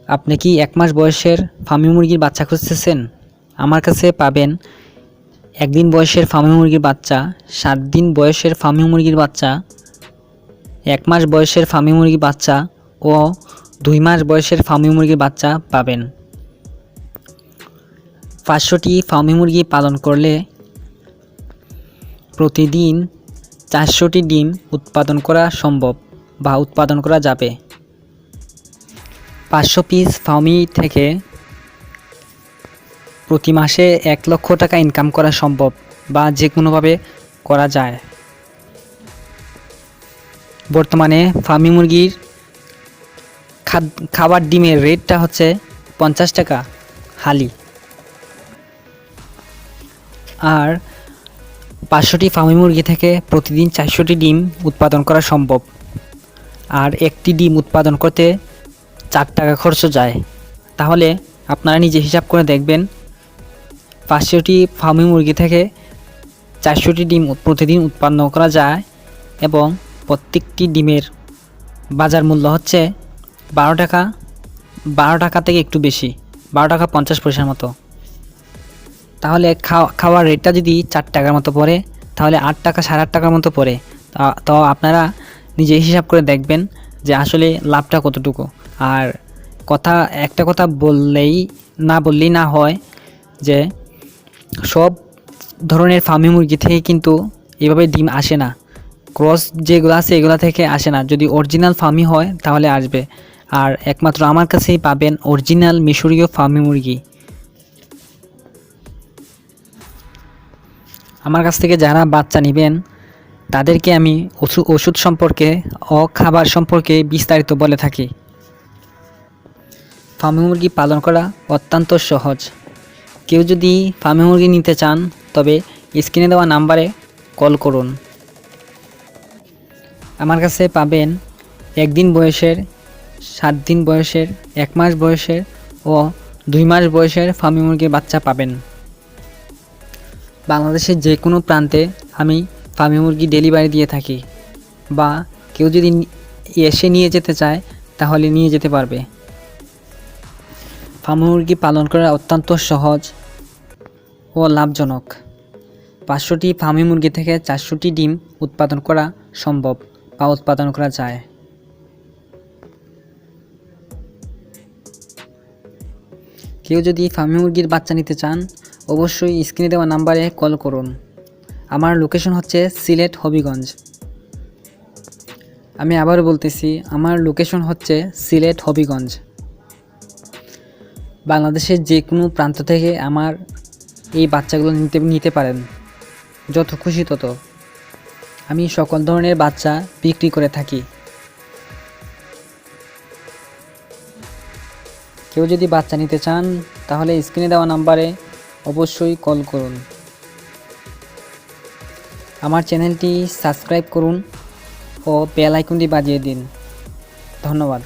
আপনি কি 1 মাস বয়সের ফার্মি মুরগির বাচ্চা খুঁজতেছেন? আমার কাছে পাবেন 1 দিন বয়সের ফার্মি মুরগির বাচ্চা, 7 দিন বয়সের ফার্মি মুরগির বাচ্চা, 1 মাস বয়সের ফার্মি মুরগির বাচ্চা ও 2 মাস বয়সের ফার্মি মুরগির বাচ্চা পাবেন। 500টি ফার্মি মুরগি পালন করলে প্রতিদিন 400টি ডিম উৎপাদন করা সম্ভব বা উৎপাদন করা যাবে। 500 পিস ফার্মি থেকে প্রতি মাসে 1 লক্ষ টাকা ইনকাম করা সম্ভব বা যে কোনোভাবে করা যায়। বর্তমানে ফার্মি মুরগির খাবার ডিমের রেটটা হচ্ছে 50 টাকা হালি। আর 500টি ফার্মি মুরগি থেকে প্রতিদিন 400টি ডিম উৎপাদন করা সম্ভব। আর একটি ডিম উৎপাদন করতে 4 টাকা খরচ যায়। তাহলে আপনারা নিজে হিসাব করে দেখবেন 500টি ফার্মি মুরগি থেকে 400টি ডিম প্রতিদিন উৎপন্ন করা যায় এবং প্রত্যেকটি ডিমের বাজার মূল্য হচ্ছে 12 টাকা থেকে একটু বেশি, 12 টাকা 50 পয়সার মতো। তাহলে খাওয়ার রেটটা যদি 4 টাকার মতো পড়ে তাহলে 8 টাকা 8.5 টাকার মতো পড়ে। তো আপনারা নিজে হিসাব করে দেখবেন যে আসলে লাভটা কতটুকু। আর একটা কথা বললেই না হয় যে সব ধরনের ফার্মি মুরগি থেকে কিন্তু এভাবে ডিম আসে না। ক্রস যেগুলো আছে এগুলো থেকে আসে না। যদি অরিজিনাল ফার্মি হয় তাহলে আসবে। আর একমাত্র আমার কাছেই পাবেন অরিজিনাল মিশরীয় ফার্মি মুরগি। আমার কাছ থেকে যারা বাচ্চা নেবেন তাদেরকে আমি ওষুধ সম্পর্কে ও খাবার সম্পর্কে বিস্তারিত বলে থাকি। ফার্মি মুরগি পালন করা অত্যন্ত সহজ। কেউ যদি ফার্মি মুরগি নিতে চান তবে স্ক্রিনে দেওয়া নাম্বারে কল করুন। আমার কাছে পাবেন 1 দিন বয়সের, 7 দিন বয়সের, 1 মাস বয়সের ও 2 মাস বয়সের ফার্মি মুরগির বাচ্চা পাবেন। বাংলাদেশের যে কোনো প্রান্তে আমি ফার্মি মুরগি ডেলিভারি দিয়ে থাকি, বা কেউ যদি এসে নিয়ে যেতে চায় তাহলে নিয়ে যেতে পারবে। ফার্মি মুরগি পালন করা অত্যন্ত সহজ ও লাভজনক। 500টি ফার্মি মুরগি থেকে 400টি ডিম উৎপাদন করা সম্ভব বা উৎপাদন করা যায়। কেউ যদি ফার্মি মুরগির বাচ্চা নিতে চান অবশ্যই স্ক্রিনে দেওয়া নাম্বারে কল করুন। আমার লোকেশন হচ্ছে সিলেট হবিগঞ্জ। আমি আবার বলতেছি, আমার লোকেশন হচ্ছে সিলেট হবিগঞ্জ। বাংলাদেশের যে কোনো প্রান্ত থেকে আমার এই বাচ্চাগুলো নিতে পারেন, যত খুশি তত। আমি সকল ধরনের বাচ্চা বিক্রি করে থাকি। কেউ যদি বাচ্চা নিতে চান তাহলে স্ক্রিনে দেওয়া নাম্বারে অবশ্যই কল করুন। আমার চ্যানেলটি সাবস্ক্রাইব করুন ও বেল আইকনটি বাজিয়ে দিন। ধন্যবাদ।